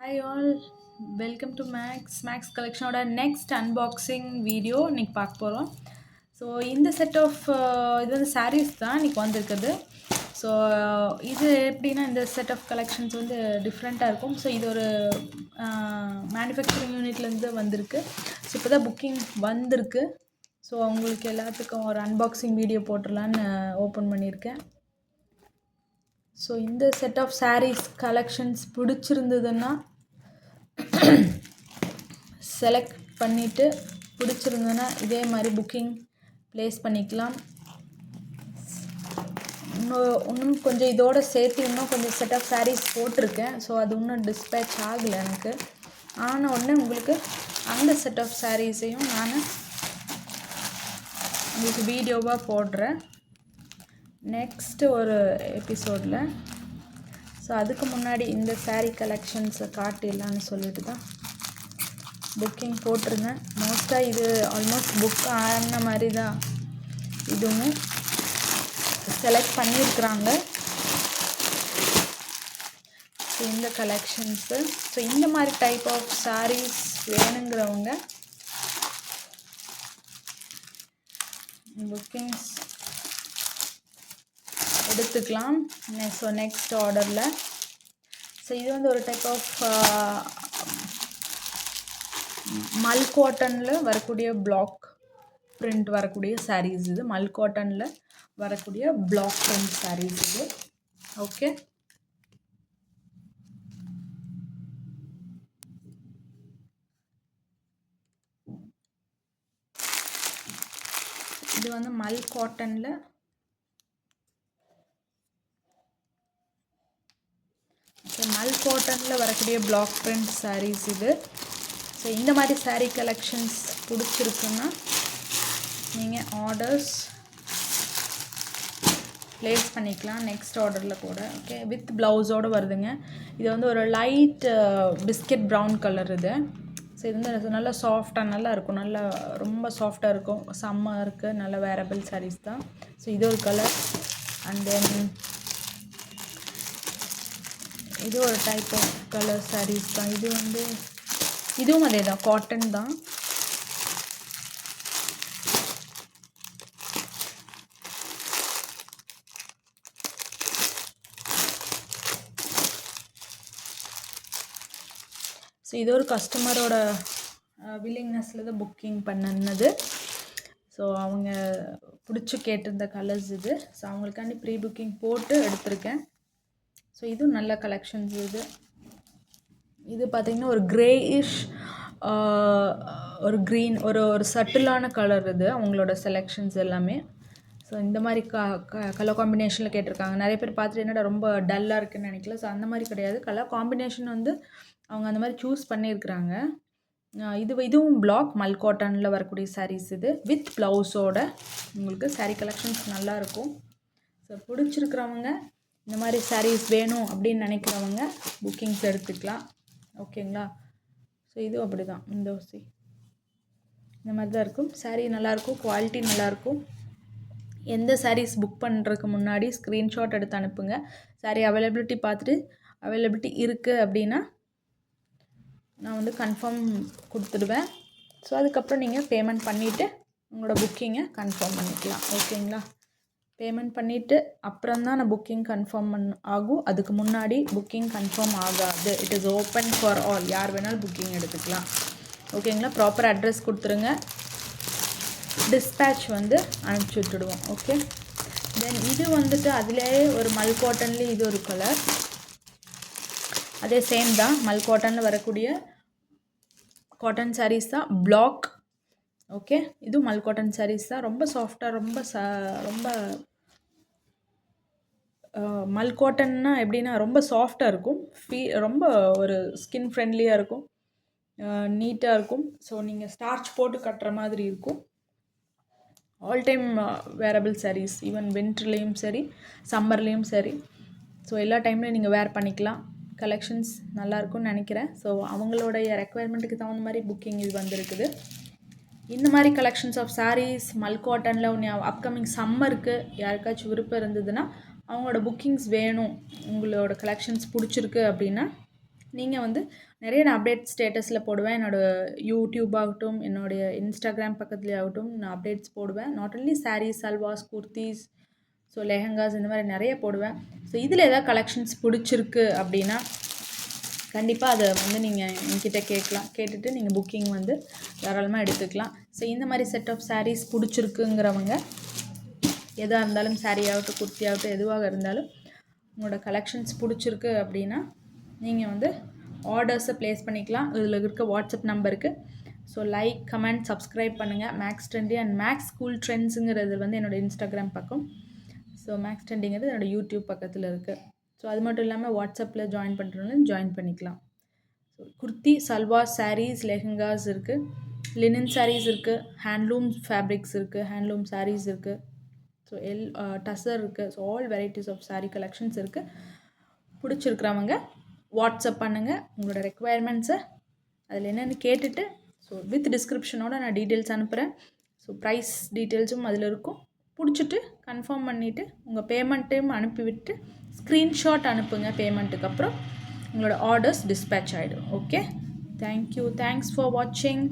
Hi all, welcome to Max Collectionோட next unboxing video இன்னைக்கு பார்க்க போகிறோம். ஸோ இந்த செட் ஆஃப் இது வந்து sarees தான் இன்னைக்கு வந்திருக்குது. ஸோ இது எப்படின்னா இந்த செட் ஆஃப் கலெக்ஷன்ஸ் வந்து டிஃப்ரெண்ட்டாக இருக்கும். ஸோ இது ஒரு மேனுஃபேக்சரிங் யூனிட்லேருந்து வந்திருக்கு. ஸோ இப்போ தான் புக்கிங் வந்திருக்கு. ஸோ அவங்களுக்கு எல்லாத்துக்கும் ஒரு அன்பாக்சிங் வீடியோ போட்டுடலான்னு ஓப்பன் பண்ணியிருக்கேன். ஸோ இந்த செட் ஆஃப் sarees கலெக்ஷன்ஸ் பிடிச்சிருந்ததுன்னா செலக்ட் பண்ணிவிட்டு பிடிச்சிருந்ததுன்னா இதே மாதிரி புக்கிங் ப்ளேஸ் பண்ணிக்கலாம். இன்னும் கொஞ்சம் இதோடு சேர்த்து இன்னும் கொஞ்சம் செட் ஆஃப் sarees போட்டிருக்கேன். ஸோ அது இன்னும் டிஸ்பேச் ஆகலை எனக்கு. ஆன உடனே உங்களுக்கு அந்த செட் ஆஃப் sareesையும் நான் உங்களுக்கு வீடியோவாக போடுறேன் நெக்ஸ்ட்டு ஒரு எபிசோடில். ஸோ அதுக்கு முன்னாடி இந்த saree கலெக்ஷன்ஸை காட்டிடலான்னு சொல்லிட்டு தான் புக்கிங் போட்டிருந்தேன். மோஸ்ட்டாக இது ஆல்மோஸ்ட் புக் ஆன மாதிரி தான் இதுவுமே செலக்ட் பண்ணியிருக்கிறாங்க. ஸோ இந்த கலெக்ஷன்ஸு ஸோ இந்த மாதிரி டைப் ஆஃப் sarees வேணுங்கிறவங்க புக்கிங்ஸ் எடுத்துக்கலாம். ஸோ நெக்ஸ்ட் ஆர்டரில் ஸோ இது வந்து ஒரு டைப் ஆஃப் மல் காட்டனில் வரக்கூடிய பிளாக் பிரிண்ட் வரக்கூடிய sarees இது. மல் காட்டனில் வரக்கூடிய பிளாக் பிரிண்ட் sarees இது. ஓகே, இது வந்து மல் காட்டனில் வரக்கூடிய பிளாக் பிரிண்ட் sarees இது. ஸோ இந்த மாதிரி saree கலெக்ஷன்ஸ் பிடிச்சிருக்குன்னா நீங்கள் ஆர்டர்ஸ் ப்ளேஸ் பண்ணிக்கலாம் நெக்ஸ்ட் ஆர்டரில் கூட. ஓகே, வித் ப்ளவுஸோடு வருதுங்க. இது வந்து ஒரு லைட் பிஸ்கெட் ப்ரௌன் கலர் இது. ஸோ இது வந்து நல்லா சாஃப்டாக நல்லா இருக்கும், நல்லா ரொம்ப சாஃப்டாக இருக்கும், செம்மாக இருக்குது, நல்ல வேரபிள் sarees தான். ஸோ இது ஒரு கலர். அண்ட் தென் இது ஒரு டைப் ஆஃப் கலர் sarees தான். இது வந்து இதுவும் அதே தான், காட்டன் தான். ஸோ இது ஒரு கஸ்டமரோட வில்லிங்னஸில் தான் புக்கிங் பண்ணினது. ஸோ அவங்க பிடிச்சி கேட்டிருந்த கலர்ஸ் இது. ஸோ அவங்களுக்காண்டி ப்ரீ புக்கிங் போட்டு எடுத்திருக்கேன். ஸோ இதுவும் நல்ல கலெக்ஷன்ஸ் இது. இது பார்த்திங்கன்னா ஒரு க்ரேயிஷ் ஒரு க்ரீன் ஒரு சட்டிலான கலர் இது அவங்களோட செலெக்ஷன்ஸ் எல்லாமே. ஸோ இந்த மாதிரி கலர் காம்பினேஷனில் கேட்டிருக்காங்க. நிறைய பேர் பார்த்துட்டு என்னடா ரொம்ப டல்லாக இருக்குதுன்னு நினைக்கல. ஸோ அந்த மாதிரி கிடையாது, கலர் காம்பினேஷன் வந்து அவங்க அந்த மாதிரி சூஸ் பண்ணியிருக்கிறாங்க. இதுவும் பிளாக் மல் காட்டனில் வரக்கூடிய sarees இது வித் ப்ளவுஸோட. உங்களுக்கு saree கலெக்ஷன்ஸ் நல்லாயிருக்கும். ஸோ பிடிச்சிருக்கிறவங்க இந்த மாதிரி sarees வேணும் அப்படின்னு நினைக்கிறவங்க புக்கிங்ஸ் எடுத்துக்கலாம். ஓகேங்களா? ஸோ இதுவும் அப்படி தான். இந்த மாதிரி தான் இருக்கும். saree நல்லாயிருக்கும், குவாலிட்டி நல்லாயிருக்கும். எந்த sarees புக் பண்ணுறதுக்கு முன்னாடி ஸ்க்ரீன்ஷாட் எடுத்து அனுப்புங்க. saree அவைலபிலிட்டி பார்த்துட்டு அவைலபிலிட்டி இருக்குது அப்படின்னா நான் வந்து கன்ஃபார்ம் கொடுத்துடுவேன். ஸோ அதுக்கப்புறம் நீங்கள் பேமெண்ட் பண்ணிவிட்டு உங்களோட புக்கிங்கை கன்ஃபார்ம் பண்ணிக்கலாம். ஓகேங்களா? பேமெண்ட் பண்ணிவிட்டு அப்புறம் தான் நான் புக்கிங் கன்ஃபார்ம் ஆகும். அதுக்கு முன்னாடி புக்கிங் கன்ஃபார்ம் ஆகாது. It is open for all, யார் வேணாலும் புக்கிங் எடுத்துக்கலாம். ஓகேங்களா? ப்ராப்பர் அட்ரஸ் கொடுத்துருங்க, டிஸ்பேட்ச் வந்து அனுப்பிச்சி விட்டுடுவோம். ஓகே, தென் இது வந்துட்டு அதிலேயே ஒரு மல் காட்டன்லேயே இது ஒரு கலர், அதே சேம் தான். மல் காட்டனில் வரக்கூடிய காட்டன் sarees தான், பிளாக். ஓகே, இதுவும் மல் காட்டன் sarees தான். ரொம்ப சாஃப்டாக ரொம்ப மல் காட்டன்னா எப்படின்னா ரொம்ப சாஃப்டாக இருக்கும், ரொம்ப ஒரு ஸ்கின் ஃப்ரெண்ட்லியாக இருக்கும், நீட்டாக இருக்கும். ஸோ நீங்கள் ஸ்டார்ச் போட்டு கட்டுற மாதிரி இருக்கும். All time wearable sarees, even வின்டர்லேயும் சரி சம்மர்லேயும் சரி. ஸோ எல்லா டைம்லேயும் நீங்கள் வேர் பண்ணிக்கலாம். கலெக்ஷன்ஸ் நல்லாயிருக்கும்னு நினைக்கிறேன். ஸோ அவங்களுடைய ரெக்குவயர்மெண்ட்டுக்கு தகுந்த மாதிரி புக்கிங் இது வந்திருக்குது. இந்த மாதிரி கலெக்ஷன்ஸ் ஆஃப் sarees மல் காட்டனில் ஒன்று அப்கமிங் சம்மருக்கு யாருக்காச்சும் விருப்பம் இருந்ததுன்னா அவங்களோட புக்கிங்ஸ் வேணும், உங்களோட கலெக்ஷன்ஸ் பிடிச்சிருக்கு அப்படின்னா நீங்கள் வந்து நிறைய நான் அப்டேட் ஸ்டேட்டஸில் போடுவேன். என்னோடய யூடியூப் ஆகட்டும், என்னுடைய இன்ஸ்டாகிராம் பக்கத்துலேயே ஆகட்டும் நான் அப்டேட்ஸ் போடுவேன். Not only saris, salwars, kurtis, so lehengas இந்த மாதிரி நிறைய போடுவேன். ஸோ இதில் ஏதாவது கலெக்ஷன்ஸ் பிடிச்சிருக்கு அப்படின்னா கண்டிப்பாக அதை வந்து நீங்கள் என்கிட்ட கேட்கலாம். கேட்டுட்டு நீங்கள் புக்கிங் வந்து தாராளமாக எடுத்துக்கலாம். ஸோ இந்த மாதிரி செட் ஆஃப் சாரீஸ் பிடிச்சிருக்குங்கிறவங்க எதாக இருந்தாலும் சாரீ ஆகட்டும், குர்த்தி ஆகட்டும், எதுவாக இருந்தாலும் உங்களோட கலெக்ஷன்ஸ் பிடிச்சிருக்கு அப்படின்னா நீங்கள் வந்து ஆர்டர்ஸை ப்ளேஸ் பண்ணிக்கலாம். இதில் இருக்க வாட்ஸ்அப் நம்பருக்கு. ஸோ லைக், கமெண்ட், சப்ஸ்கிரைப் பண்ணுங்கள். Max trendy and Max school ட்ரெண்ட்ஸுங்கிறது வந்து என்னோடய இன்ஸ்டாகிராம் பக்கம். ஸோ மேக்ஸ் ட்ரெண்டிங்கிறது என்னோடய யூடியூப் பக்கத்தில் இருக்குது. ஸோ அது மட்டும் இல்லாமல் வாட்ஸ்அப்பில் ஜாயின் பண்ணுறதுன்னு ஜாயின் பண்ணிக்கலாம். ஸோ குர்த்தி, சல்வார், சாரீஸ், லெஹங்காஸ் இருக்குது, லினன் சாரீஸ் இருக்குது, ஹேண்ட்லூம் ஃபேப்ரிக்ஸ் இருக்குது, ஹேண்ட்லூம் சாரீஸ் இருக்குது, ஸோ டசர் இருக்குது. So all varieties of sari collections இருக்குது. பிடிச்சிருக்கிறவங்க வாட்ஸ்அப் பண்ணுங்கள் உங்களோட ரெக்குவயர்மெண்ட்ஸை. அதில் என்னென்னு கேட்டுட்டு ஸோ வித் டிஸ்கிரிப்ஷனோட நான் டீட்டெயில்ஸ் அனுப்புகிறேன். ஸோ ப்ரைஸ் டீட்டெயில்ஸும் அதில் இருக்கும். பிடிச்சிட்டு கன்ஃபார்ம் பண்ணிவிட்டு உங்கள் பேமெண்ட்டையும் அனுப்பிவிட்டு ஸ்க்ரீன்ஷாட் அனுப்புங்க. பேமெண்ட்டுக்கு அப்புறம் உங்களோட ஆர்டர்ஸ் டிஸ்பேட்ச் ஆகிடும். Okay, thank you. தேங்க்ஸ் ஃபார் வாட்சிங்.